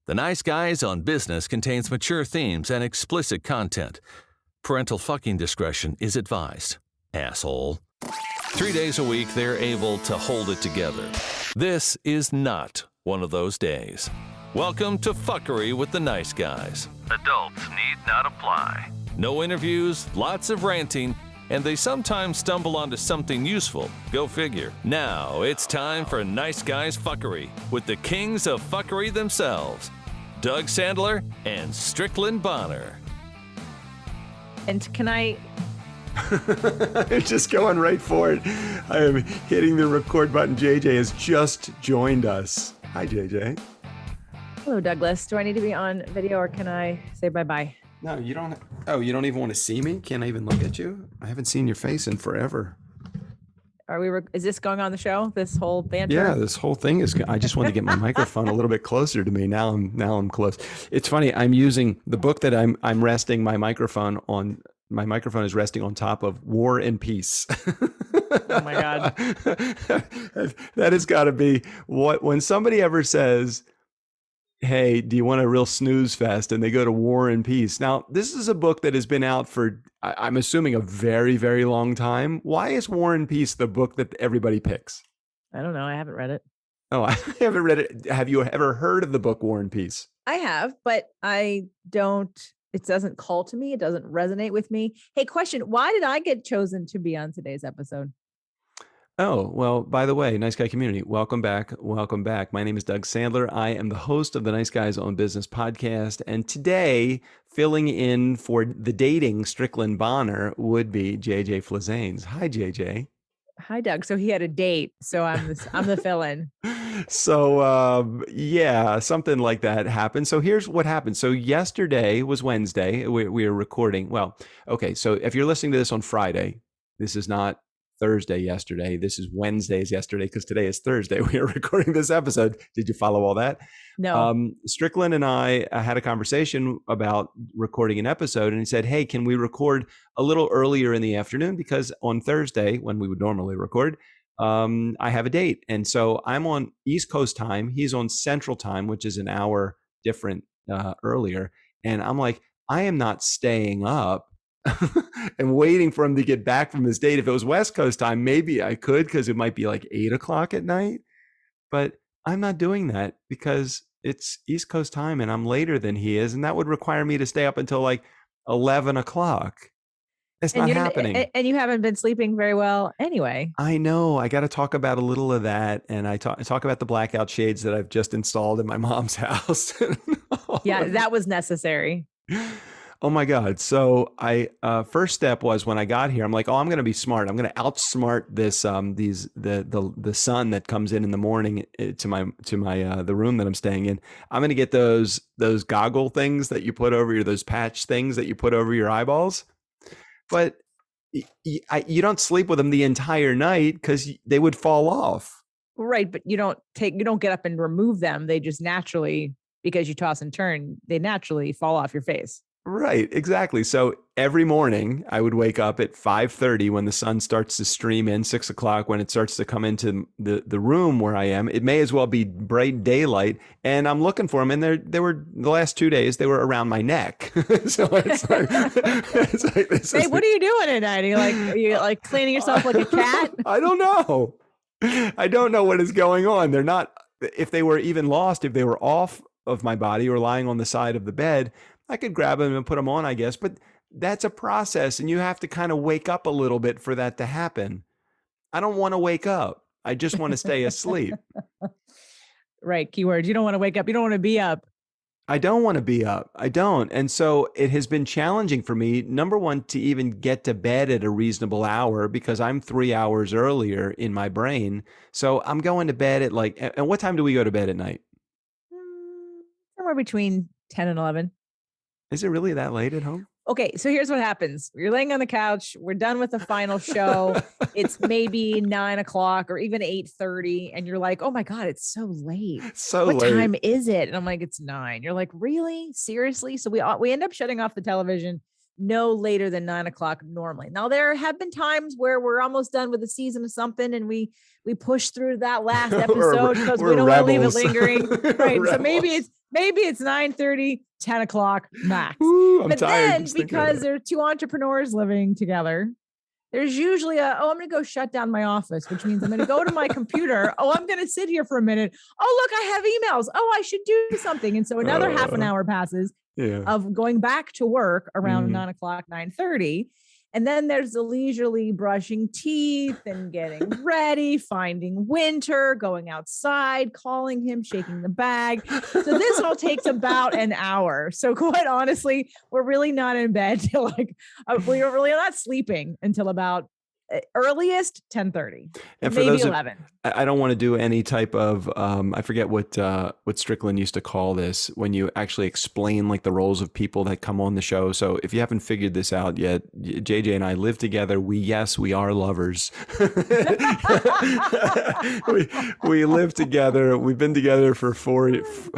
The Nice Guys on Business contains mature themes and explicit content. Parental fucking discretion is advised. Asshole. 3 days a week, they're able to hold it together. This is not one of those days. Welcome to Fuckery with the Nice Guys. Adults need not apply. No interviews, lots of ranting, and they sometimes stumble onto something useful. Go figure. Now it's time for Nice Guys Fuckery with the kings of fuckery themselves, Doug Sandler and Strickland Bonner. And can I... Just going right for it. I am hitting the record button. JJ has just joined us. Hi, JJ. Hello, Douglas. Do I need to be on video or can I say bye-bye? No, you don't. Oh, you don't even want to see me? Can't I even look at you? I haven't seen your face in forever. Are we? Is this going on the show? This whole banter? Yeah, this whole thing is. I just want to get my microphone a little bit closer to me. Now I'm close. It's funny. I'm using the book that I'm resting my microphone on. My microphone is resting on top of War and Peace. Oh my God. That has got to be what, when somebody ever says, hey, do you want a real snooze fest? And they go to War and Peace. Now, this is a book that has been out for, I'm assuming, a very, very long time. Why is War and Peace the book that everybody picks? I don't know. I haven't read it. Oh, I haven't read it. Have you ever heard of the book War and Peace? I have, but I don't. It doesn't call to me. It doesn't resonate with me. Hey, question. Why did I get chosen to be on today's episode? Oh, well, by the way, Nice Guy community, welcome back. Welcome back. My name is Doug Sandler. I am the host of the Nice Guys on Business podcast. And today, filling in for the dating Strickland Bonner would be JJ Flizanes. Hi, JJ. Hi, Doug. So he had a date. So I'm the fill-in. So, yeah, something like that happened. So here's what happened. So yesterday was Wednesday. We were recording. Well, okay. So if you're listening to this on Friday, this is not Thursday yesterday. This is Wednesday's yesterday because today is Thursday. We are recording this episode. Did you follow all that? No. Strickland and I had a conversation about recording an episode, and he said, hey, can we record a little earlier in the afternoon? Because on Thursday, when we would normally record, I have a date. And so I'm on East Coast time. He's on Central time, which is an hour different earlier. And I'm like, I am not staying up and waiting for him to get back from his date. If it was West Coast time, maybe I could, because it might be like 8 o'clock at night. But I'm not doing that because it's East Coast time and I'm later than he is. And that would require me to stay up until like 11 o'clock. It's not happening. And you haven't been sleeping very well anyway. I know. I got to talk about a little of that. And I talk about the blackout shades that I've just installed in my mom's house. Yeah, that was necessary. Oh my God. So first step was when I got here, I'm like, oh, I'm going to be smart. I'm going to outsmart this, the sun that comes in the morning to my the room that I'm staying in. I'm going to get those goggle things that you put over those patch things that you put over your eyeballs. But you don't sleep with them the entire night because they would fall off. Right. But you don't get up and remove them. They just naturally, because you toss and turn, they naturally fall off your face. Right, exactly. So every morning I would wake up at 5:30 when the sun starts to stream in, 6 o'clock when it starts to come into the room where I am. It may as well be bright daylight, and I'm looking for them. And they were the last 2 days, they were around my neck. So it's like, hey, what are you doing at night? Are you like cleaning yourself like a cat? I don't know. I don't know what is going on. They're not, if they were even lost, if they were off of my body or lying on the side of the bed, I could grab them and put them on, I guess, but that's a process and you have to kind of wake up a little bit for that to happen. I don't want to wake up. I just want to stay asleep. Right. Keyword. You don't want to wake up. You don't want to be up. I don't want to be up. I don't. And so it has been challenging for me, number one, to even get to bed at a reasonable hour because I'm 3 hours earlier in my brain. So I'm going to bed at and what time do we go to bed at night? Somewhere between 10 and 11. Is it really that late at home? Okay, so here's what happens. You're laying on the couch. We're done with the final show. It's maybe 9 o'clock or even 8:30. And you're like, oh my God, it's so late. What time is it? And I'm like, it's 9. You're like, really? Seriously? So we end up shutting off the television no later than 9 o'clock normally. Now, there have been times where we're almost done with the season of something and we push through that last episode because we don't want to leave it lingering. Right. So Maybe it's 9:30, 10 o'clock max. Ooh, I'm but tired then because there are two entrepreneurs living together, there's usually I'm going to go shut down my office, which means I'm going to go to my computer. Oh, I'm going to sit here for a minute. Oh, look, I have emails. Oh, I should do something. And so another half an hour passes of going back to work around 9 o'clock, 9:30. And then there's the leisurely brushing teeth and getting ready, finding Winter, going outside, calling him, shaking the bag. So this all takes about an hour. So quite honestly, we're really not in bed till we're really not sleeping until about earliest 10:30, and for maybe 11. I don't want to do any type of I forget what Strickland used to call this, when you actually explain like the roles of people that come on the show. So if you haven't figured this out yet, JJ and I live together. We are lovers. we live together. We've been together for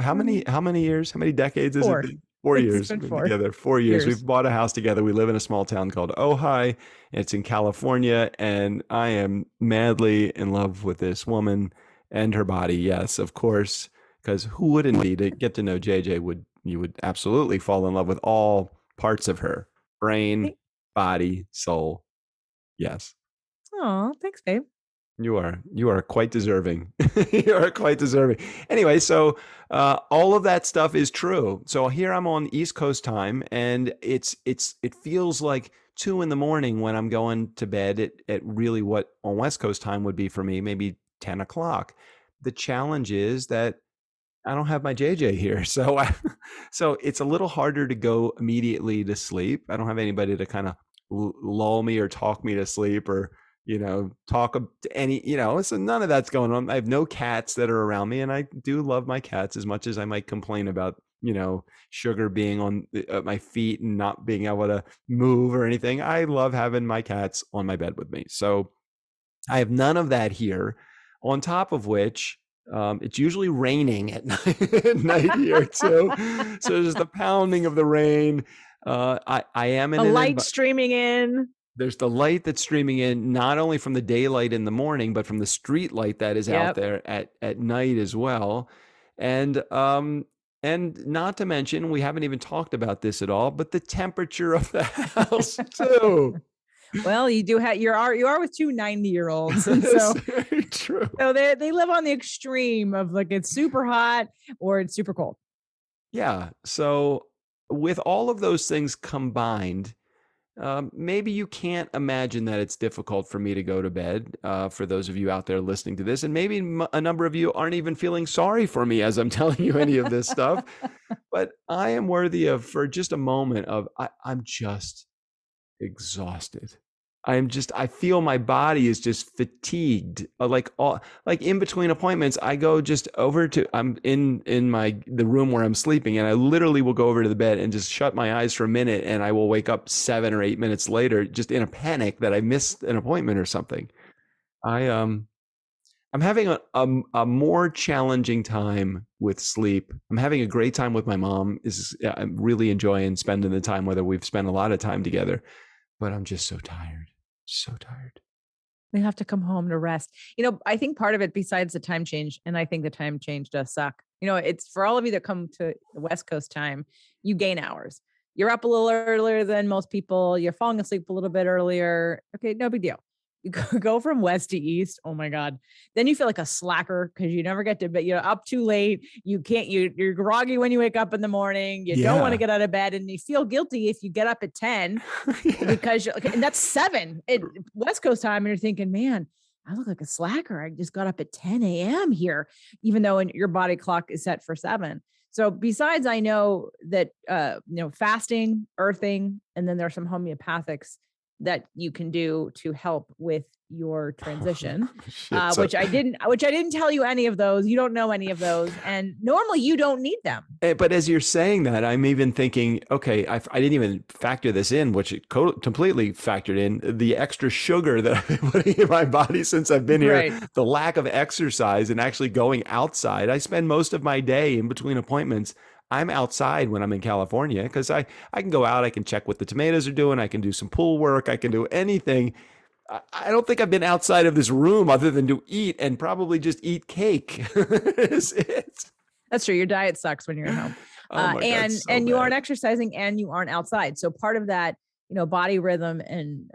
how many years? How many decades has it been? 4 years. We've been together 4 years. We've bought a house together. We live in a small town called Ojai. It's in California, and I am madly in love with this woman and her body. Yes, of course, because who wouldn't be? To get to know JJ, you would absolutely fall in love with all parts of her: brain, body, soul. Yes. Oh, thanks, babe. You are quite deserving. You are quite deserving. Anyway, so all of that stuff is true. So here I'm on East Coast time, and it feels like 2 a.m. when I'm going to bed at really what on West Coast time would be for me, maybe 10 o'clock. The challenge is that I don't have my JJ here. So so it's a little harder to go immediately to sleep. I don't have anybody to kind of lull me or talk me to sleep, or talk to any, so none of that's going on. I have no cats that are around me, and I do love my cats as much as I might complain about, Sugar being on my feet and not being able to move or anything. I love having my cats on my bed with me. So I have none of that here, on top of which it's usually raining at night here too. So there's the pounding of the rain. I am in a light streaming in. There's the light that's streaming in, not only from the daylight in the morning, but from the street light that is out there at night as well. And not to mention, we haven't even talked about this at all, but the temperature of the house too. Well, you are with two 90-year-olds. So very true. So they live on the extreme of like it's super hot or it's super cold. Yeah. So with all of those things combined, maybe you can't imagine that it's difficult for me to go to bed, for those of you out there listening to this. And maybe a number of you aren't even feeling sorry for me as I'm telling you any of this stuff. But I am worthy of, for just a moment, I'm just exhausted. I feel my body is just fatigued. Like in between appointments, I go just over to, I'm in the room where I'm sleeping, and I literally will go over to the bed and just shut my eyes for a minute, and I will wake up 7 or 8 minutes later, just in a panic that I missed an appointment or something. I'm having a more challenging time with sleep. I'm having a great time with my mom. I'm really enjoying spending the time, whether we've spent a lot of time together, but I'm just so tired. So tired. We have to come home to rest. I think part of it, besides the time change, and I think the time change does suck. It's for all of you that come to the West Coast time, you gain hours. You're up a little earlier than most people. You're falling asleep a little bit earlier. Okay, no big deal. You go from west to east. Oh my God. Then you feel like a slacker because you never get to bed. You're up too late. You're groggy when you wake up in the morning. You don't want to get out of bed, and you feel guilty if you get up at 10 because and that's 7 at West Coast time. And you're thinking, man, I look like a slacker. I just got up at 10 a.m. here, even though your body clock is set for 7. So besides, I know that, fasting, earthing, and then there's some homeopathics that you can do to help with your transition, which I didn't tell you any of those. You don't know any of those, and normally you don't need them. But as you're saying that, I'm even thinking, okay, I didn't even factor this in, which it completely factored in the extra sugar that I've been putting in my body since I've been here, the lack of exercise and actually going outside. I spend most of my day in between appointments. I'm outside when I'm in California because I can go out, I can check what the tomatoes are doing, I can do some pool work, I can do anything. I don't think I've been outside of this room other than to eat and probably just eat cake. Is it? That's true. Your diet sucks when you're at home. Oh my God, so and you bad. aren't exercising and you aren't outside. So part of that, body rhythm and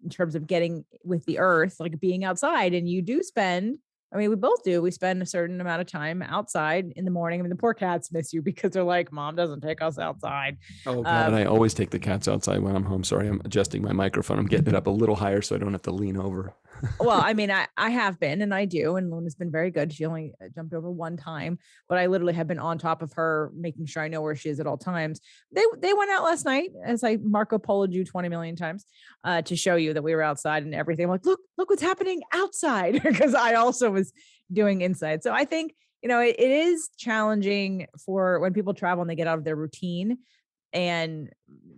in terms of getting with the earth, like being outside, and you do spend, I mean, we both do. We spend a certain amount of time outside in the morning. I mean, the poor cats miss you because they're like, Mom doesn't take us outside. Oh God, and I always take the cats outside when I'm home. Sorry, I'm adjusting my microphone. I'm getting it up a little higher so I don't have to lean over. Well, I mean, I have been, and I do, and Luna's been very good. She only jumped over one time, but I literally have been on top of her, making sure I know where she is at all times. They went out last night, as I Marco Polo'd you 20 million times, to show you that we were outside and everything. I'm like, look what's happening outside, because I also was doing inside. So I think, it is challenging for when people travel and they get out of their routine. And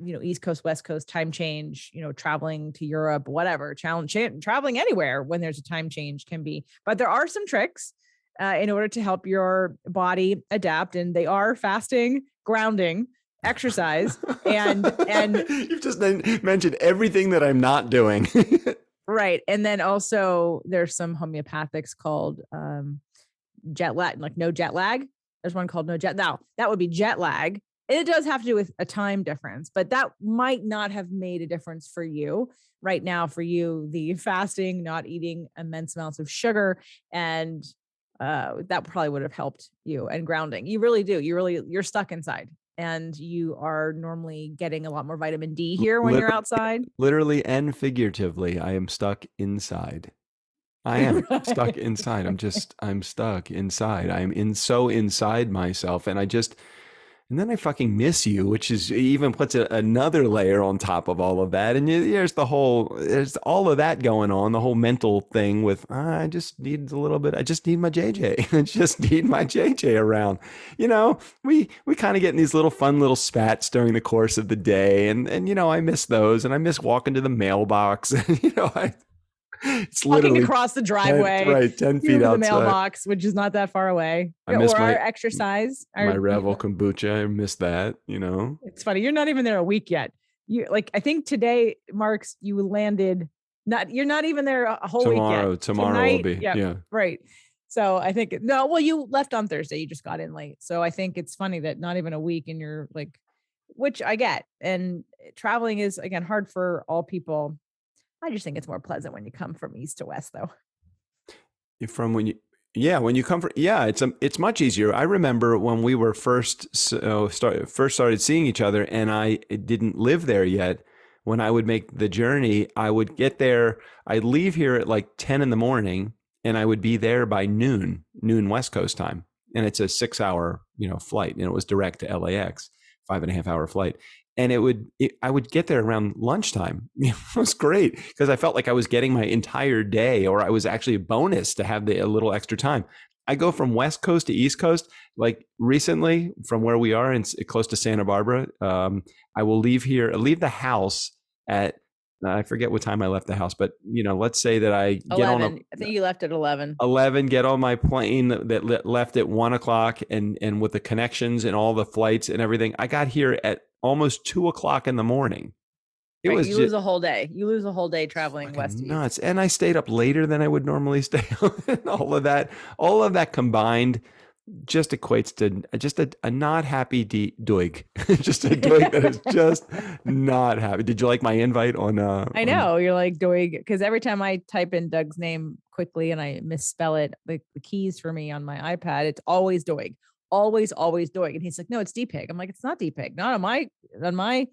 East Coast, West Coast time change, traveling to Europe, whatever, traveling anywhere when there's a time change can be. But there are some tricks in order to help your body adapt, and they are fasting, grounding, exercise, and you've just mentioned everything that I'm not doing. Right. And then also there's some homeopathics called jet lag, like no jet lag. There's one called no jet. Now that would be jet lag. And it does have to do with a time difference, but that might not have made a difference for you right now. For you, the fasting, not eating immense amounts of sugar, and that probably would have helped you. And grounding, you really do. You're stuck inside, and you are normally getting a lot more vitamin D here when you're outside. Literally and figuratively, I am stuck inside. I am stuck inside. I'm stuck inside. So inside myself, and then I fucking miss you, which is even puts another layer on top of all of that. And there's all of that going on, the whole mental thing with, I just need a little bit. I just need my JJ. I just need my JJ around. We kind of get in these little fun little spats during the course of the day. And I miss those, and I miss walking to the mailbox. It's literally walking across the driveway, 10 feet outside. The mailbox, which is not that far away. I miss our exercise, my Revel kombucha. I miss that. It's funny. You're not even there a week yet. I think today marks you landed. You're not even there a whole week yet. Tomorrow will be. Yeah. Right. So I think you left on Thursday. You just got in late. So I think it's funny that not even a week, and you're like, which I get. And traveling is, again, hard for all people. I just think it's more pleasant when you come from east to west, though. When you come from, it's much easier. I remember when we were first started seeing each other, and I didn't live there yet. When I would make the journey, I would get there. I'd leave here at like 10 in the morning, and I would be there by noon West Coast time. And it's a 6-hour, flight, and it was direct to LAX, 5.5-hour flight. And I would get there around lunchtime. It was great because I felt like I was getting my entire day, or I was actually a bonus to have a little extra time. I go from West Coast to East Coast, like recently from where we are close to Santa Barbara. I will leave the house at, I forget what time I left the house, but let's say that I get 11. I think you left at 11. 11, get on my plane that left at 1:00, and with the connections and all the flights and everything, I got here at almost 2:00 in the morning. You lose a whole day. You lose a whole day traveling west to nuts. And I stayed up later than I would normally stay. all of that combined just equates to just a not happy Doig. Just a Doig that is just not happy. Did you like my invite on? I know you're like Doig, because every time I type in Doug's name quickly and I misspell it, like the keys for me on my iPad, it's always Doig. Always Doig. And he's like, no, it's DPIG. I'm like, it's not DPIG. Not on my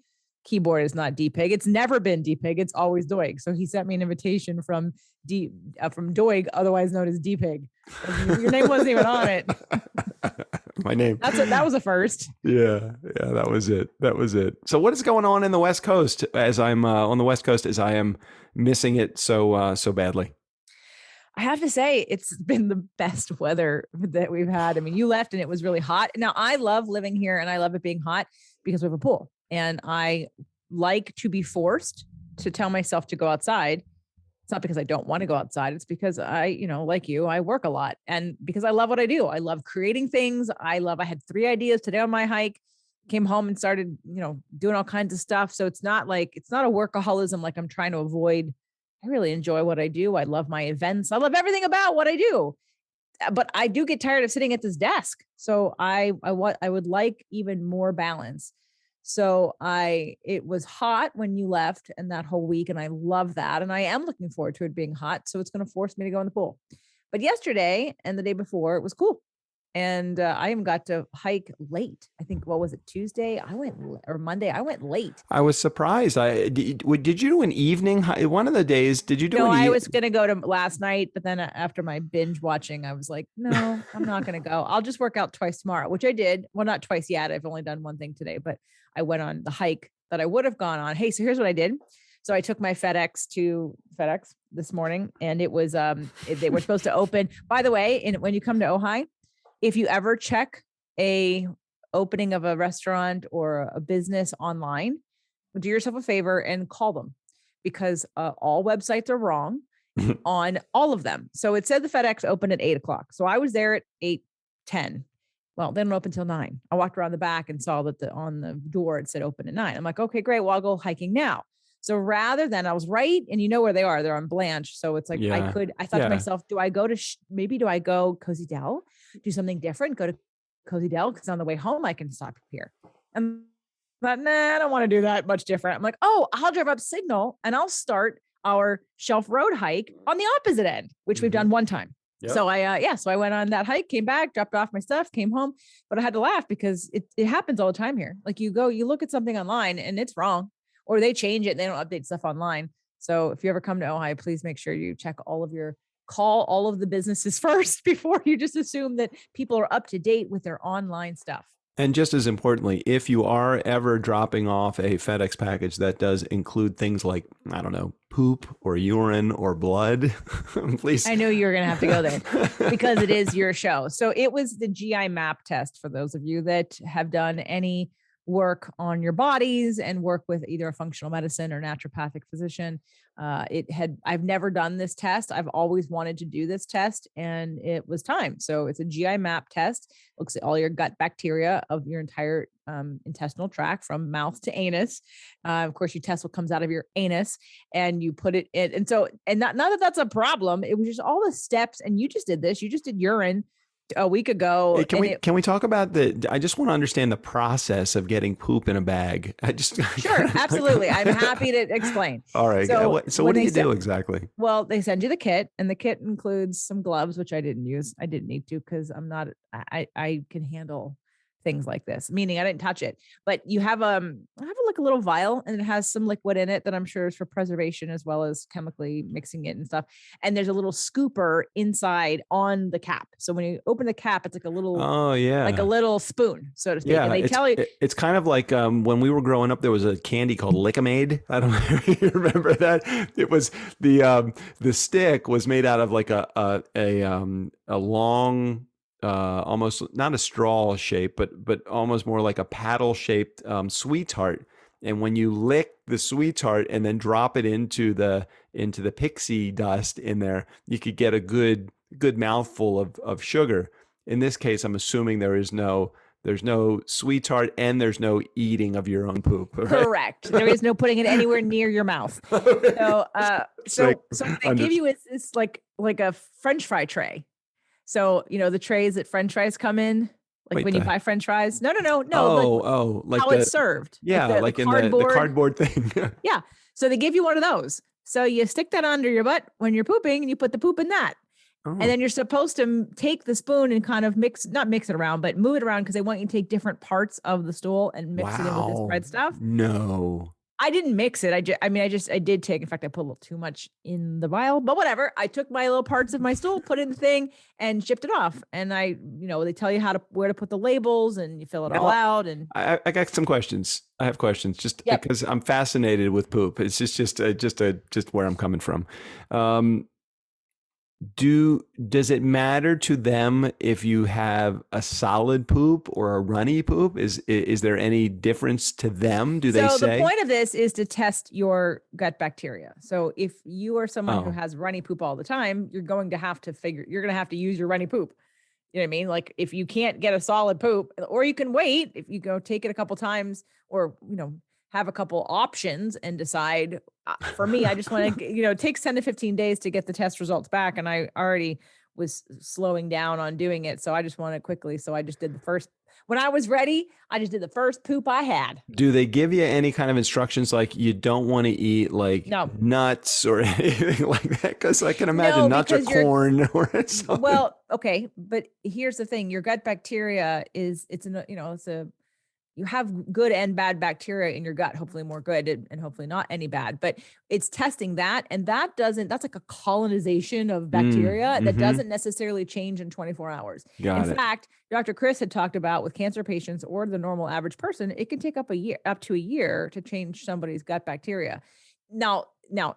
keyboard. It's not DPIG. It's never been DPIG. It's always Doig. So he sent me an invitation from Doig, otherwise known as DPIG. Your name wasn't even on it. My name. That was a first. Yeah, that was it. So what is going on in the West Coast as I'm on the West Coast as I am missing it so badly? I have to say, it's been the best weather that we've had. I mean, you left and it was really hot. Now, I love living here and I love it being hot because we have a pool, and I like to be forced to tell myself to go outside. It's not because I don't want to go outside. It's because I, like you, I work a lot, and because I love what I do. I love creating things. I had 3 ideas today on my hike, came home and started, doing all kinds of stuff. So it's not a workaholism like I'm trying to avoid. I really enjoy what I do. I love my events. I love everything about what I do. but I do get tired of sitting at this desk. So I would like even more balance. So it was hot when you left and that whole week. And I love that. And I am looking forward to it being hot. So it's going to force me to go in the pool. But yesterday and the day before, it was cool. And I even got to hike late. I think, what was it, Tuesday? Or Monday. I went late. I was surprised. Did you do an evening? One of the days, did you do? No, I was going to go to last night, but then after my binge watching, I was like, no, I'm not going to go. I'll just work out twice tomorrow, which I did. Well, not twice yet. I've only done one thing today, but I went on the hike that I would have gone on. Hey, so here's what I did. So I took my FedEx to FedEx this morning, and it was they were supposed to open. By the way, when you come to Ojai, if you ever check a opening of a restaurant or a business online, do yourself a favor and call them, because all websites are wrong on all of them. So it said the FedEx opened at 8:00. So I was there at 8:10. Well, they don't open until 9. I walked around the back and saw that on the door, it said open at 9. I'm like, okay, great. Well, I'll go hiking now. So rather than, I was right. And you know where they are, they're on Blanche. So it's like, I thought to myself, do I go Cozy Dell, do something different, go to Cozy Dell? Cause on the way home, I can stop here. And I thought, I don't want to do that much different. I'm like, I'll drive up Signal and I'll start our Shelf Road hike on the opposite end, which we've done one time. Yep. So I went on that hike, came back, dropped off my stuff, came home, but I had to laugh because it happens all the time here. Like you look at something online and it's wrong, or they change it and they don't update stuff online. So if you ever come to Ojai, please make sure you call all of the businesses first before you just assume that people are up to date with their online stuff. And just as importantly, if you are ever dropping off a FedEx package that does include things like, I don't know, poop or urine or blood, please. I know you're going to have to go there because it is your show. So it was the GI map test for those of you that have done any work on your bodies and work with either a functional medicine or naturopathic physician. I've never done this test. I've always wanted to do this test, and it was time. So it's a GI map test. Looks at all your gut bacteria of your entire intestinal tract from mouth to anus. Of course, you test what comes out of your anus and you put it in. And so, and not that that's a problem. It was just all the steps. And you just did this. You just did urine a week ago. Hey, can we talk about I just want to understand the process of getting poop in a bag. Sure, absolutely. I'm happy to explain. All right. So what do you do exactly? Well, they send you the kit, and the kit includes some gloves, which I didn't use. I didn't need to, because I can handle things like this, meaning I didn't touch it. But you have I have like a little vial, and it has some liquid in it that I'm sure is for preservation, as well as chemically mixing it and stuff. And there's a little scooper inside on the cap. So when you open the cap, it's like a little like a little spoon, so to speak. Yeah, and they tell you it's kind of like when we were growing up, there was a candy called Lick-O-Maid. I don't know if you remember that. It was the stick was made out of like a long, almost not a straw shape, but almost more like a paddle shaped sweetheart. And when you lick the sweetheart and then drop it into the pixie dust in there, you could get a good mouthful of sugar. In this case, I'm assuming there's no sweetheart and there's no eating of your own poop. Right? Correct. There is no putting it anywhere near your mouth. So what they give you is like a French fry tray. So, the trays that French fries come in, like when you buy French fries. No. Like how it's served. Yeah, like in the cardboard thing. Yeah. So they give you one of those. So you stick that under your butt when you're pooping, and you put the poop in that. Oh. And then you're supposed to take the spoon and kind of not mix it around, but move it around, because they want you to take different parts of the stool and mix it in with this red stuff. No. I didn't mix it. I did take, in fact, I put a little too much in the vial, but whatever. I took my little parts of my stool, put it in the thing, and shipped it off. And they tell you where to put the labels, and you fill it all out. And I got some questions. I have questions just because I'm fascinated with poop. It's just where I'm coming from. Does it matter to them if you have a solid poop or a runny poop? Is there any difference to them? Do they say? So the point of this is to test your gut bacteria. So if you are someone who has runny poop all the time, you're going to have to use your runny poop. You know what I mean? Like if you can't get a solid poop, or you can wait, if you go take it a couple times, or, have a couple options and decide. For me, I just want to, it takes 10 to 15 days to get the test results back. And I already was slowing down on doing it. So I just wanted it quickly. So I just did the first, when I was ready, I just did the first poop I had. Do they give you any kind of instructions like you don't want to eat like nuts or anything like that? Because I can imagine nuts or corn or something. Well, okay. But here's the thing. Your gut bacteria you have good and bad bacteria in your gut, hopefully more good and hopefully not any bad, but it's testing that. And that's like a colonization of bacteria that doesn't necessarily change in 24 hours. In fact, Dr. Chris had talked about with cancer patients or the normal average person, it can take up to a year to change somebody's gut bacteria. Now,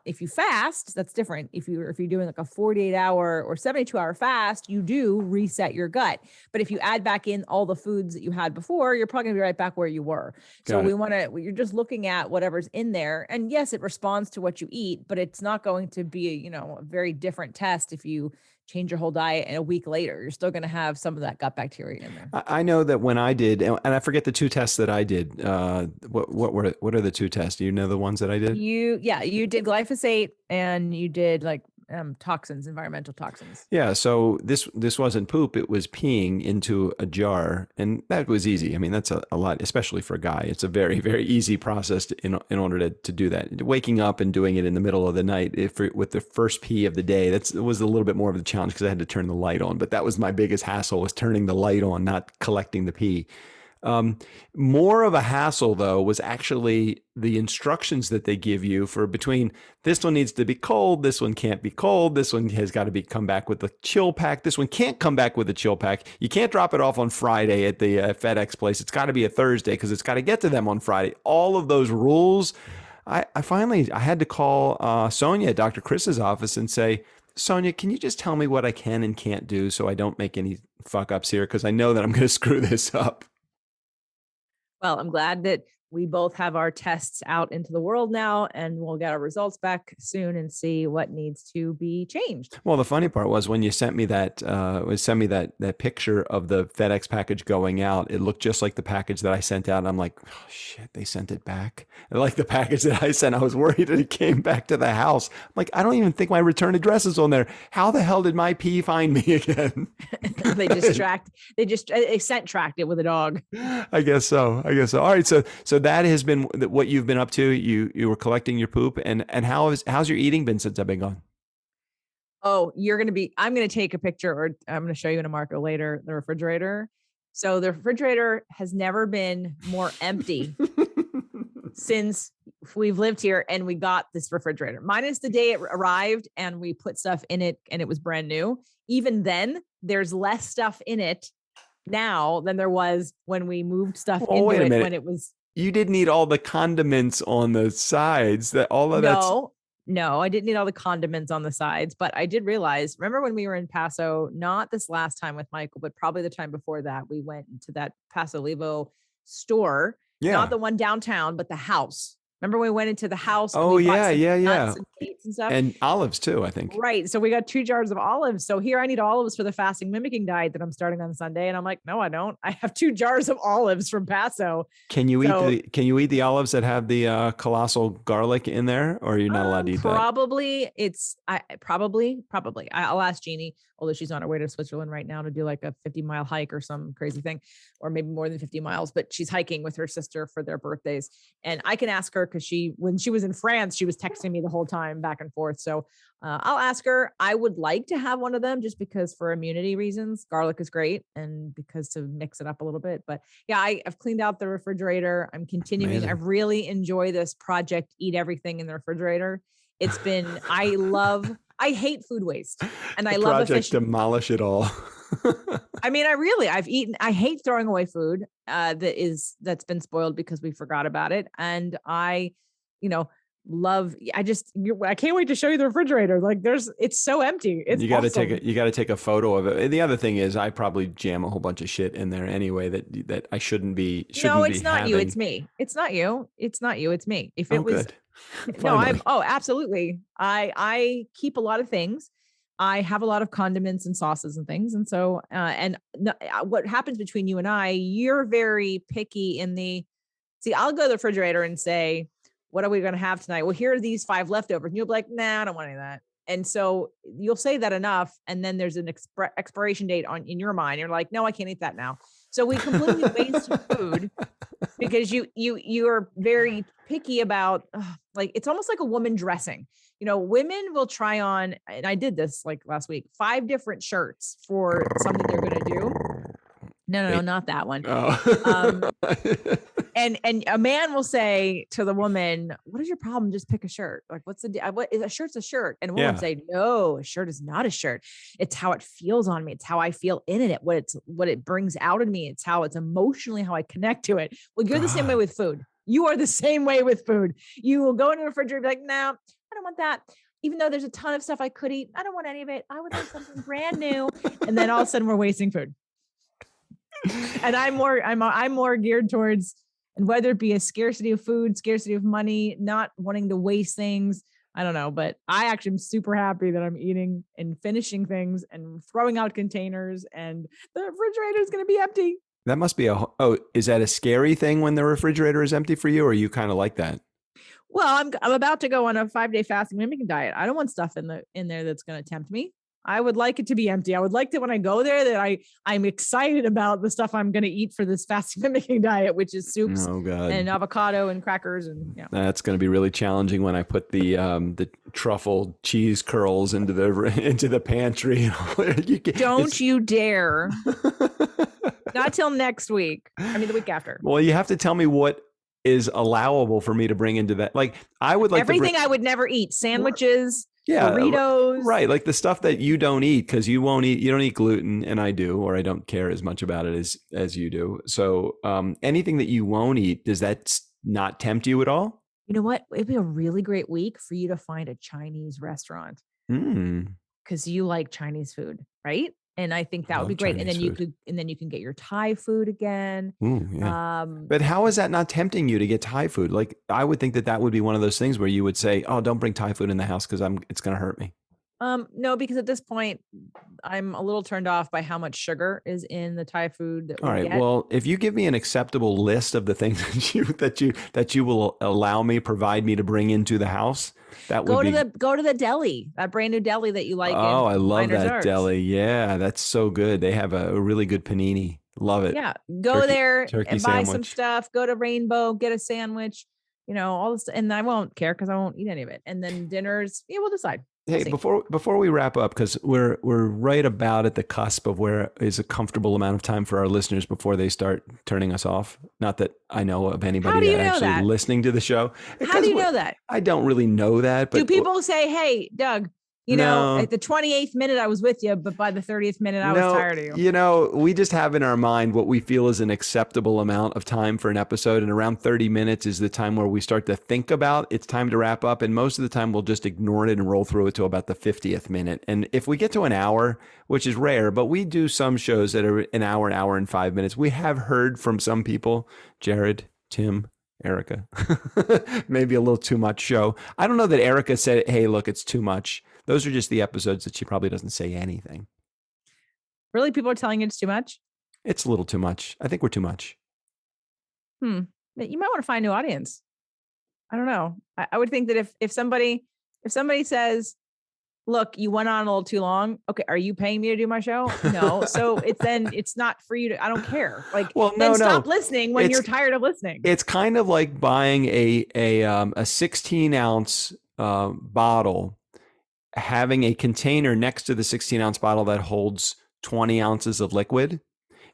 if you fast, that's different. If you're doing like a 48-hour or 72-hour fast, you do reset your gut. But if you add back in all the foods that you had before, you're probably gonna be right back where you were. So you're just looking at whatever's in there. And yes, it responds to what you eat, but it's not going to be, a very different test if you change your whole diet and a week later, you're still going to have some of that gut bacteria in there. I know that when I did, and I forget the 2 tests that I did, what are the 2 tests? Do you know the ones that I did? You did glyphosate and you did like toxins, environmental toxins. Yeah. So this wasn't poop. It was peeing into a jar. And that was easy. I mean, that's a lot, especially for a guy. It's a very, very easy process in order to do that. Waking up and doing it in the middle of the night with the first pee of the day, it was a little bit more of a challenge because I had to turn the light on. But that was my biggest hassle, was turning the light on, not collecting the pee. More of a hassle, though, was actually the instructions that they give you for between this one needs to be cold, this one can't be cold, this one has got to come back with the chill pack, this one can't come back with a chill pack. You can't drop it off on Friday at the FedEx place. It's got to be a Thursday because it's got to get to them on Friday. All of those rules. I finally had to call Sonia at Dr. Chris's office and say, Sonia, can you just tell me what I can and can't do so I don't make any fuck ups here? Because I know that I'm going to screw this up. Well, I'm glad that we both have our tests out into the world now, and we'll get our results back soon and see what needs to be changed. Well, the funny part was when you sent me that picture of the FedEx package going out, it looked just like the package that I sent out. And I'm like, oh shit, they sent it back. And like the package that I sent, I was worried that it came back to the house. I'm like, I don't even think my return address is on there. How the hell did my pee find me again? They scent tracked it with a dog. I guess so. All right. So that has been what you've been up to. You were collecting your poop, and how's your eating been since I've been gone? Oh, I'm going to take a picture, or I'm going to show you in a Marco later, the refrigerator. So the refrigerator has never been more empty since we've lived here, and we got this refrigerator, minus the day it arrived and we put stuff in it and it was brand new. Even then, there's less stuff in it now than there was when we moved stuff into it when it was. You didn't need all the condiments on the sides. No, I didn't need all the condiments on the sides, but I did realize, remember when we were in Paso, not this last time with Michael, but probably the time before that, we went to that Paso Olivo store, not the one downtown, but the house. Remember we went into the house? Oh, yeah. And dates and stuff. And olives too, I think. Right. So we got 2 jars of olives. So here I need olives for the fasting mimicking diet that I'm starting on Sunday. And I'm like, no, I don't. I have 2 jars of olives from Paso. Can you eat the olives that have the colossal garlic in there, or are you not allowed to eat that? Probably. I'll ask Jeannie, although she's on her way to Switzerland right now to do like a 50-mile hike or some crazy thing, or maybe more than 50 miles, but she's hiking with her sister for their birthdays. And I can ask her because when she was in France, she was texting me the whole time back and forth. So I'll ask her. I would like to have one of them just because for immunity reasons, garlic is great, and because to mix it up a little bit. But yeah, I've cleaned out the refrigerator. I'm continuing. Amazing. I really enjoy this project. Eat everything in the refrigerator. It's been, I hate food waste, and I love project demolish it all. I mean, I hate throwing away food that's been spoiled because we forgot about it. And I can't wait to show you the refrigerator. Like it's so empty. It's you got to awesome. take a photo of it. And the other thing is I probably jam a whole bunch of shit in there anyway that I shouldn't be. No, it's not you. It's me. It's not you. It's me. If it was, good. No, absolutely. I keep a lot of things. I have a lot of condiments and sauces and things. And so, what happens between you and I, you're very picky I'll go to the refrigerator and say, what are we going to have tonight? Well, here are these 5 leftovers. And you'll be like, nah, I don't want any of that. And so you'll say that enough, and then there's an expiration date in your mind. You're like, no, I can't eat that now. So we completely waste food because you are very picky about like, it's almost like a woman dressing. Women will try on, and I did this like last week, 5 different shirts for something they're going to do. No, not that one. Oh. And a man will say to the woman, "What is your problem? Just pick a shirt. Like, what's what is a shirt's a shirt?" And a woman would say, "No, a shirt is not a shirt. It's how it feels on me. It's how I feel in it. What it brings out of me. It's how it's emotionally how I connect to it." Well, you're the same way with food. You are the same way with food. You will go into the refrigerator and be like, "No, I don't want that." Even though there's a ton of stuff I could eat, I don't want any of it. I would like something brand new. And then all of a sudden we're wasting food. And I'm more geared towards, and whether it be a scarcity of food, scarcity of money, not wanting to waste things, I don't know, but I actually am super happy that I'm eating and finishing things and throwing out containers, and the refrigerator is going to be empty. That must be is that a scary thing when the refrigerator is empty for you, or are you kind of like that? Well, I'm about to go on a 5-day fasting mimicking diet. I don't want stuff in there that's going to tempt me. I would like it to be empty. I would like that when I go there that I'm excited about the stuff I'm going to eat for this fasting mimicking diet, which is soups and avocado and crackers. And that's going to be really challenging when I put the truffle cheese curls into the pantry. Don't you dare. Not till next week. I mean, the week after. Well, you have to tell me what is allowable for me to bring into that. Like, I would like everything I would never eat. Sandwiches. Yeah, burritos, right? Like the stuff that you don't eat because you don't eat gluten, and I do, or I don't care as much about it as you do. So anything that you won't eat, does that not tempt you at all? You know what? It'd be a really great week for you to find a Chinese restaurant because you like Chinese food, right? And I think that would be great. Chinese and then you can get your Thai food again. Ooh, yeah. But how is that not tempting you to get Thai food? Like, I would think that would be one of those things where you would say, "Oh, don't bring Thai food in the house because it's going to hurt me." No, because at this point, I'm a little turned off by how much sugar is in the Thai food that we All right. get. Well, if you give me an acceptable list of the things that you will provide me to bring into the house, that would go to the deli, that brand new deli that you like. Oh, I love that deli. Yeah, that's so good. They have a really good panini. Love it. Yeah, go there and buy some stuff. Go to Rainbow, get a sandwich. All this, and I won't care because I won't eat any of it. And then dinners, we'll decide. Hey, before we wrap up, because we're right about at the cusp of where is a comfortable amount of time for our listeners before they start turning us off. Not that I know of anybody actually listening to the show. How do you know that? I don't really know that. But do people say, "Hey, Doug, at the 28th minute I was with you, but by the 30th minute I was tired of you"? We just have in our mind what we feel is an acceptable amount of time for an episode. And around 30 minutes is the time where we start to think about it's time to wrap up. And most of the time we'll just ignore it and roll through it to about the 50th minute. And if we get to an hour, which is rare, but we do some shows that are an hour and 5 minutes. We have heard from some people, Jared, Tim, Erica, maybe a little too much show. I don't know that Erica said, "Hey, look, it's too much." Those are just the episodes that she probably doesn't say anything. Really? People are telling you it's too much? It's a little too much. I think we're too much. You might want to find a new audience. I don't know. I would think that if somebody says, "Look, you went on a little too long." Okay, are you paying me to do my show? No. So it's not for you to, I don't care. Like, stop listening when you're tired of listening. It's kind of like buying a 16-ounce bottle, having a container next to the 16-ounce bottle that holds 20 ounces of liquid,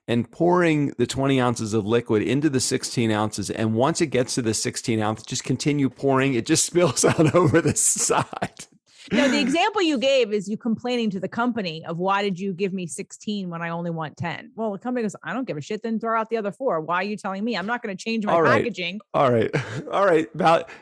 and pouring the 20 ounces of liquid into the 16 ounces. And once it gets to the 16 ounce, just continue pouring. It just spills out over the side. No, the example you gave is you complaining to the company of, "Why did you give me 16 when I only want 10? Well, the company goes, "I don't give a shit. Then throw out the other 4. Why are you telling me? I'm not going to change my packaging." All right.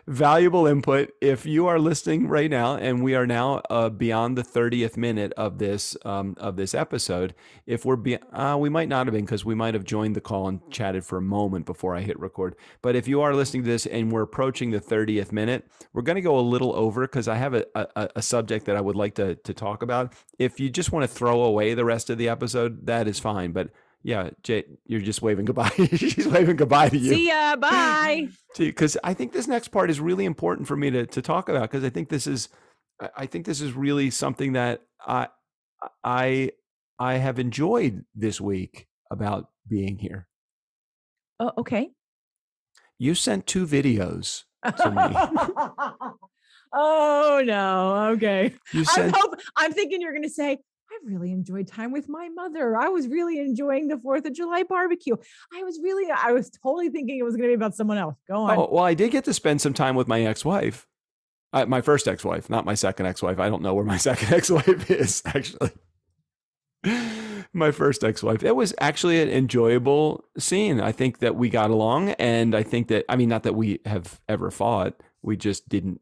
Valuable input. If you are listening right now, and we are now beyond the 30th minute of this episode, if we're we might not have been, because we might have joined the call and chatted for a moment before I hit record. But if you are listening to this and we're approaching the 30th minute, we're going to go a little over because I have a subject that I would like to talk about. If you just want to throw away the rest of the episode, that is fine. But yeah, Jay, you're just waving goodbye. She's waving goodbye to you. See ya. Bye. Because I think this next part is really important for me to talk about, because I think this is I think this is really something that I have enjoyed this week about being here. Oh, okay. You sent 2 videos to me. Oh no. Okay. You sent. I'm thinking you're going to say, I really enjoyed time with my mother. I was really enjoying the 4th of July barbecue. I was totally thinking it was going to be about someone else. Go on. Oh, well, I did get to spend some time with my ex-wife. My first ex-wife, not my second ex-wife. I don't know where my second ex-wife is, actually. My first ex-wife. It was actually an enjoyable scene. I think that we got along, and I think that, not that we have ever fought. We just didn't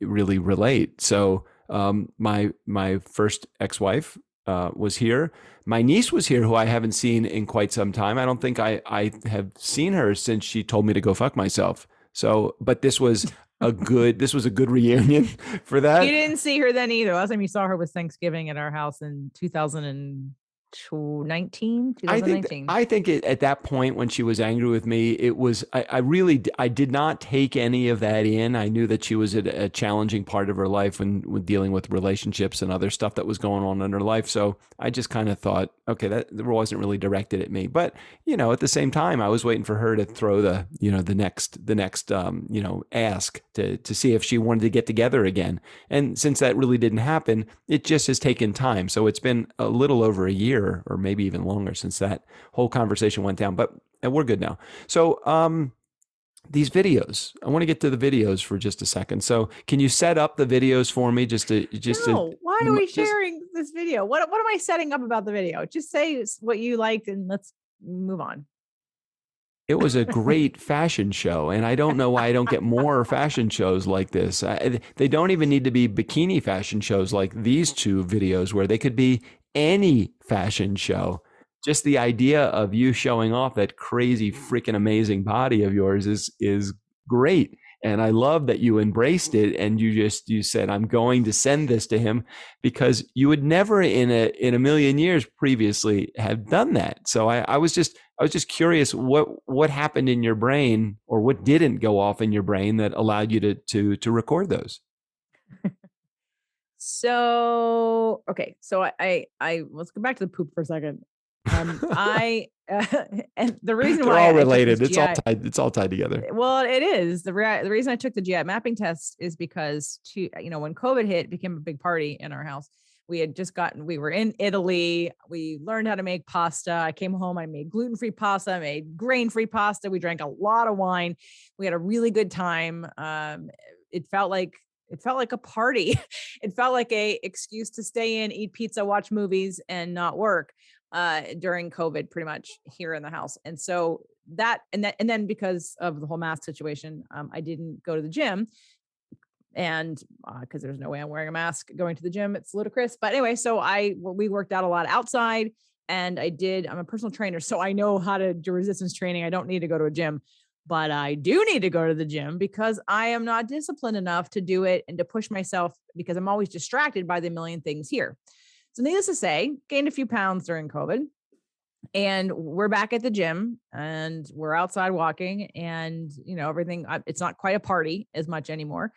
really relate. So my first ex-wife was here. My niece was here, who I haven't seen in quite some time. I don't think I have seen her since she told me to go fuck myself. So, but this was a good reunion for that. You didn't see her then either. Last time you saw her was Thanksgiving at our house in 2019. I think at that point when she was angry with me, it was, I did not take any of that in. I knew that she was at a challenging part of her life when dealing with relationships and other stuff that was going on in her life. So I just kind of thought, okay, that wasn't really directed at me. But, at the same time, I was waiting for her to throw the next ask to see if she wanted to get together again. And since that really didn't happen, it just has taken time. So it's been a little over a year or maybe even longer since that whole conversation went down, but we're good now. So these videos, I want to get to the videos for just a second. So can you set up the videos for me why are we sharing this video? What am I setting up about the video? Just say what you liked and let's move on. It was a great fashion show, and I don't know why I don't get more fashion shows like this. They don't even need to be bikini fashion shows like these 2 videos, where they could be any fashion show. Just the idea of you showing off that crazy, freaking amazing body of yours is great. And I love that you embraced it, and you said, I'm going to send this to him, because you would never in a million years previously have done that. So I was just curious what happened in your brain, or what didn't go off in your brain that allowed you to record those. So, okay. So I let's go back to the poop for a second. And the reason they're why all related, it's all tied together. Well, it is. The reason I took the GI mapping test is because when COVID hit, it became a big party in our house. We were in Italy. We learned how to make pasta. I came home, I made gluten-free pasta, I made grain-free pasta. We drank a lot of wine. We had a really good time. It felt like a party. It felt like a excuse to stay in, eat pizza, watch movies, and not work during COVID, pretty much here in the house. And so and then because of the whole mask situation, I didn't go to the gym. And because there's no way I'm wearing a mask going to the gym, it's ludicrous. But anyway, so we worked out a lot outside, and I'm a personal trainer, so I know how to do resistance training. I don't need to go to a gym, but I do need to go to the gym because I am not disciplined enough to do it and to push myself, because I'm always distracted by the million things here. So needless to say, gained a few pounds during COVID, and we're back at the gym and we're outside walking, and everything, it's not quite a party as much anymore.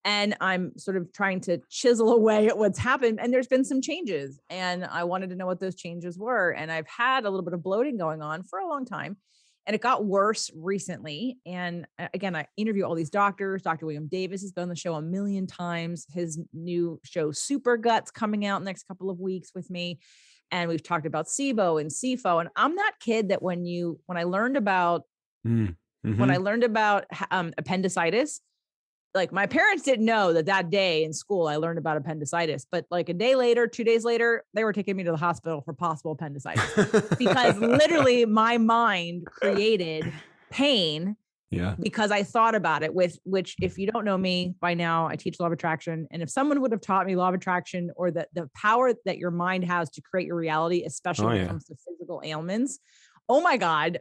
And I'm sort of trying to chisel away at what's happened. And there's been some changes, and I wanted to know what those changes were. And I've had a little bit of bloating going on for a long time, and it got worse recently. And again, I interview all these doctors. Dr. William Davis has been on the show a million times. His new show, Super Guts, coming out in the next couple of weeks with me. And we've talked about SIBO and SIFO. And I'm that kid that when I learned about appendicitis, like my parents didn't know that day in school I learned about appendicitis, but like a day later, 2 days later, they were taking me to the hospital for possible appendicitis because literally my mind created pain. Yeah. Because I thought about it, which if you don't know me by now, I teach law of attraction. And if someone would have taught me law of attraction, or the power that your mind has to create your reality, especially when it comes to physical ailments, oh my God,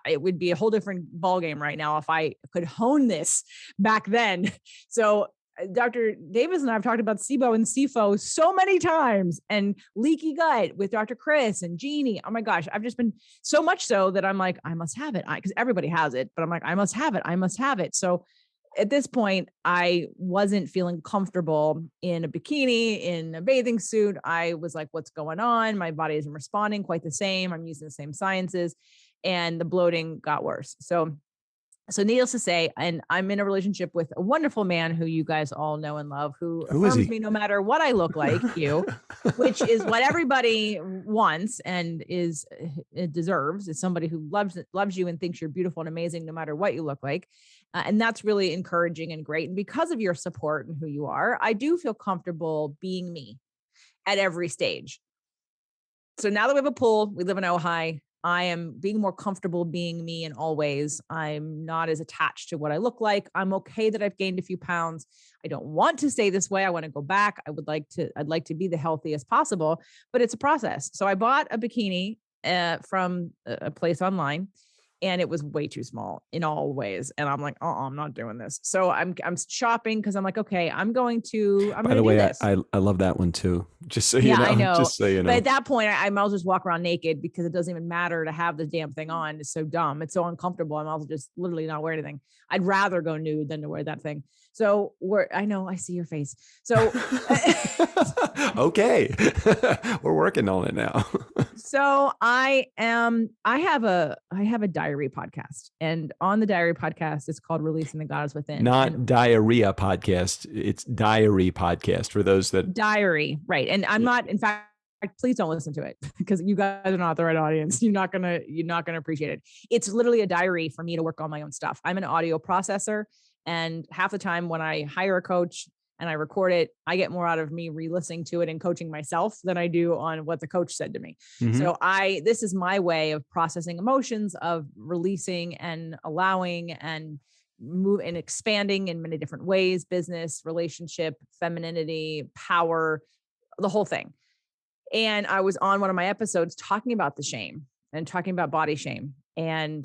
it would be a whole different ballgame right now if I could hone this back then. So Dr. Davis and I have talked about SIBO and SIFO so many times, and leaky gut with Dr. Chris and Jeannie. Oh my gosh, I've just been so much so that I'm like, I must have it, because everybody has it, but I'm like, I must have it. So at this point, I wasn't feeling comfortable in a bikini, in a bathing suit. I was like, what's going on? My body isn't responding quite the same. I'm using the same sciences, and the bloating got worse. So needless to say, and I'm in a relationship with a wonderful man who you guys all know and love, who affirms me no matter what I look like, which is what everybody wants and it deserves. Is somebody who loves you and thinks you're beautiful and amazing no matter what you look like. And that's really encouraging and great. And because of your support and who you are, I do feel comfortable being me at every stage. So now that we have a pool, we live in Ojai, I am being more comfortable being me in all ways. I'm not as attached to what I look like. I'm okay that I've gained a few pounds. I don't want to stay this way. I want to go back. I'd like to be the healthiest possible, but it's a process. So I bought a bikini from a place online, and it was way too small in all ways. And I'm like, I'm not doing this. So I'm shopping because I'm like, okay, I'm going to do this. I love that one too. Just so you know. I know. Just so you know. But at that point, I might as well just walk around naked because it doesn't even matter to have the damn thing on. It's so dumb. It's so uncomfortable. I'm also just literally not wear anything. I'd rather go nude than to wear that thing. So I know I see your face. So okay, we're working on it now. So I have a diary podcast, and on the diary podcast, it's called Releasing the Goddess Within. Not diarrhea podcast. It's diary podcast for those that diary. Right. And I'm not, in fact, please don't listen to it because you guys are not the right audience. You're not going to appreciate it. It's literally a diary for me to work on my own stuff. I'm an audio processor. And half the time when I hire a coach and I record it, I get more out of me re-listening to it and coaching myself than I do on what the coach said to me. Mm-hmm. So this is my way of processing emotions, of releasing and allowing and move and expanding in many different ways: business, relationship, femininity, power, the whole thing. And I was on one of my episodes talking about the shame and talking about body shame and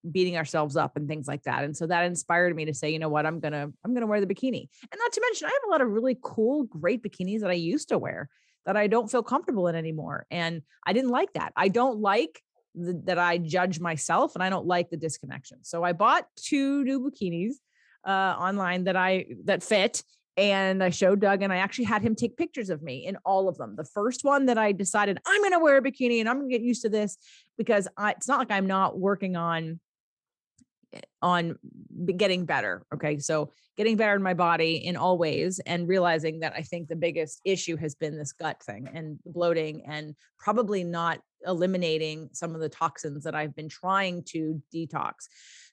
beating ourselves up and things like that. And so that inspired me to say, you know what, I'm going to wear the bikini. And not to mention, I have a lot of really cool, great bikinis that I used to wear that I don't feel comfortable in anymore. And I didn't like that. I don't like that I judge myself, and I don't like the disconnection. So I bought 2 new bikinis online that fit. And I showed Doug, and I actually had him take pictures of me in all of them. The first one that I decided I'm going to wear a bikini and I'm going to get used to this, because it's not like I'm not working on getting better. Okay. So getting better in my body in all ways, and realizing that I think the biggest issue has been this gut thing and bloating, and probably not eliminating some of the toxins that I've been trying to detox.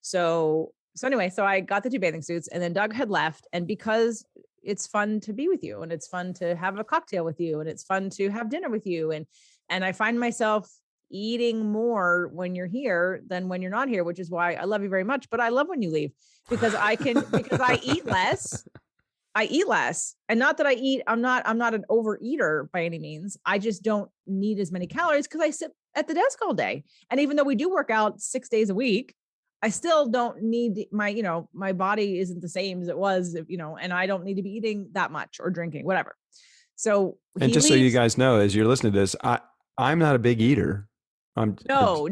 So anyway, so I got the 2 bathing suits, and then Doug had left. And because it's fun to be with you, and it's fun to have a cocktail with you, and it's fun to have dinner with you. And I find myself eating more when you're here than when you're not here, which is why I love you very much. But I love when you leave, because I eat less. I eat less. And not that I'm not an overeater by any means. I just don't need as many calories because I sit at the desk all day. And even though we do work out 6 days a week, I still don't need my body isn't the same as it was, and I don't need to be eating that much or drinking, whatever. So, and just so you guys know, as you're listening to this, I'm not a big eater. No.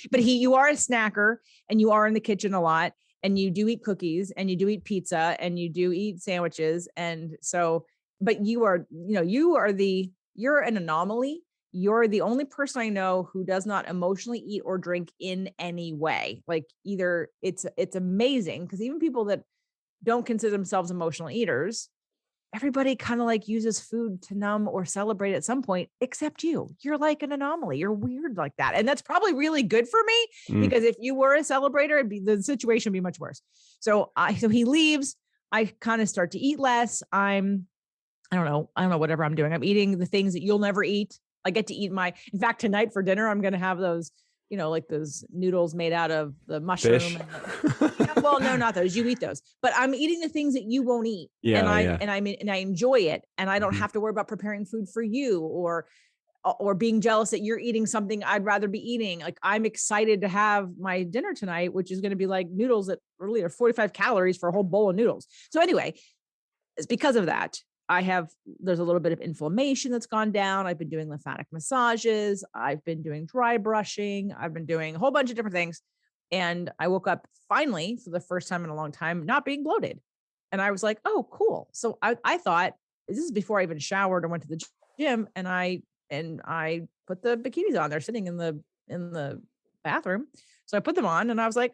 But you are a snacker, and you are in the kitchen a lot, and you do eat cookies, and you do eat pizza, and you do eat sandwiches. And so, but you're an anomaly. You're the only person I know who does not emotionally eat or drink in any way. Like, either it's amazing, because even people that don't consider themselves emotional eaters, everybody kind of like uses food to numb or celebrate at some point, except you. You're like an anomaly. You're weird like that. And that's probably really good for me, because if you were a celebrator, the situation would be much worse. So he leaves. I kind of start to eat less. I don't know, whatever I'm doing. I'm eating the things that you'll never eat. I get to eat in fact, tonight for dinner, I'm going to have those, like those noodles made out of the mushroom. Fish. Well, no, not those. You eat those, but I'm eating the things that you won't eat. And I enjoy it. And I don't have to worry about preparing food for you or being jealous that you're eating something I'd rather be eating. Like, I'm excited to have my dinner tonight, which is going to be like noodles that really are 45 calories for a whole bowl of noodles. So anyway, it's because of that. There's a little bit of inflammation that's gone down. I've been doing lymphatic massages. I've been doing dry brushing. I've been doing a whole bunch of different things. And I woke up finally, for the first time in a long time, not being bloated. And I was like, oh, cool. So I thought, this is before I even showered or went to the gym, and I put the bikinis on. They're sitting in the bathroom. So I put them on and I was like,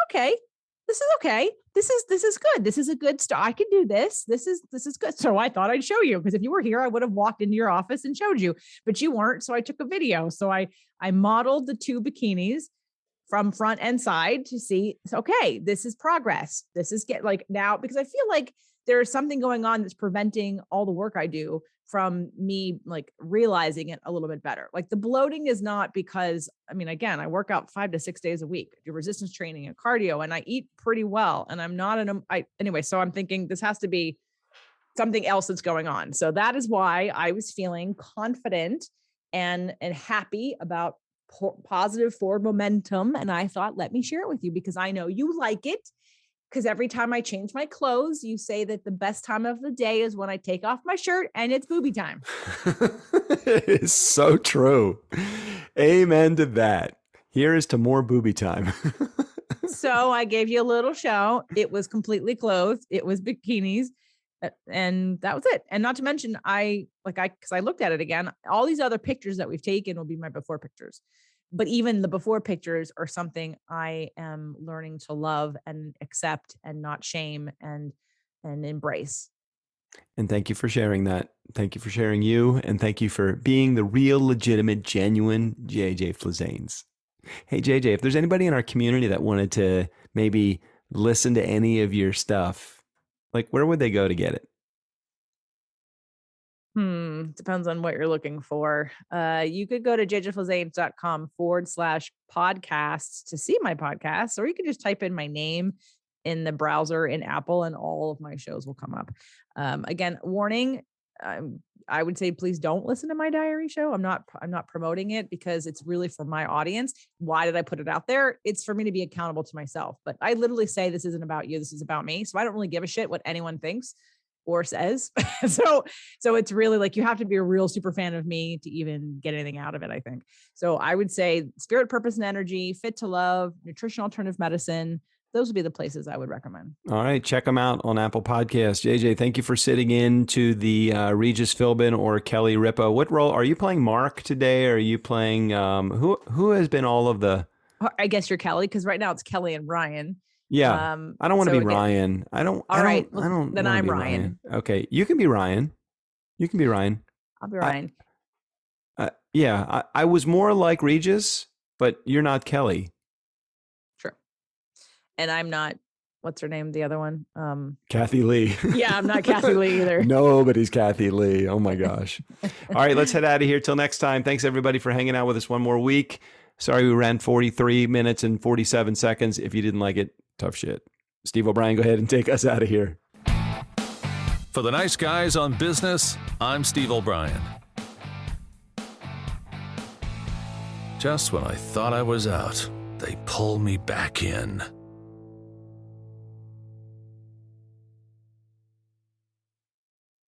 okay, this is okay. This is good. This is a good start. I can do this. This is good. So I thought I'd show you, because if you were here, I would have walked into your office and showed you, but you weren't. So I took a video. So I modeled the 2 bikinis from front and side to see, okay, this is progress. This is now, because I feel like there's something going on that's preventing all the work I do from me like realizing it a little bit better. Like the bloating is not because, I mean, again, I work out 5 to 6 days a week, I do resistance training and cardio, and I eat pretty well. And I'm not anyway. So I'm thinking this has to be something else that's going on. So that is why I was feeling confident and happy about positive forward momentum. And I thought, let me share it with you, because I know you like it. Because every time I change my clothes, you say that the best time of the day is when I take off my shirt and it's booby time. It is so true. Amen to that. Here is to more booby time. So I gave you a little show. It was completely clothed. It was bikinis. And that was it. And not to mention, because I looked at it again, all these other pictures that we've taken will be my before pictures. But even the before pictures are something I am learning to love and accept and not shame and embrace. And thank you for sharing that. Thank you for sharing you. And thank you for being the real, legitimate, genuine JJ Flizanes. Hey, JJ, if there's anybody in our community that wanted to maybe listen to any of your stuff, like where would they go to get it? Depends on what you're looking for. You could go to jjflizanes.com/podcasts to see my podcasts, or you can just type in my name in the browser in Apple and all of my shows will come up. Again, warning, I would say, please don't listen to my diary show. I'm not promoting it because it's really for my audience. Why did I put it out there? It's for me to be accountable to myself. But I literally say, this isn't about you. This is about me. So I don't really give a shit what anyone thinks or says. So it's really like, you have to be a real super fan of me to even get anything out of it, I think. So I would say spirit, purpose, and energy, fit to love, nutrition, alternative medicine. Those would be the places I would recommend. All right. Check them out on Apple Podcasts. JJ, thank you for sitting in to the Regis Philbin or Kelly Ripa. What role are you playing? Mark today? Or are you playing, who has been all of the? I guess you're Kelly, because right now it's Kelly and Ryan. Yeah. I don't want to be Ryan. Then I'm Ryan. Okay. You can be Ryan. I'll be Ryan. Yeah. I was more like Regis, but you're not Kelly. Sure. And I'm not, what's her name? The other one? Kathy Lee. Yeah, I'm not Kathy Lee either. Nobody's Kathy Lee. Oh my gosh. All right. Let's head out of here. Till next time. Thanks everybody for hanging out with us one more week. Sorry we ran 43 minutes and 47 seconds. If you didn't like it, tough shit. Steve O'Brien, go ahead and take us out of here. For the nice guys on business, I'm Steve O'Brien. Just when I thought I was out, they pull me back in.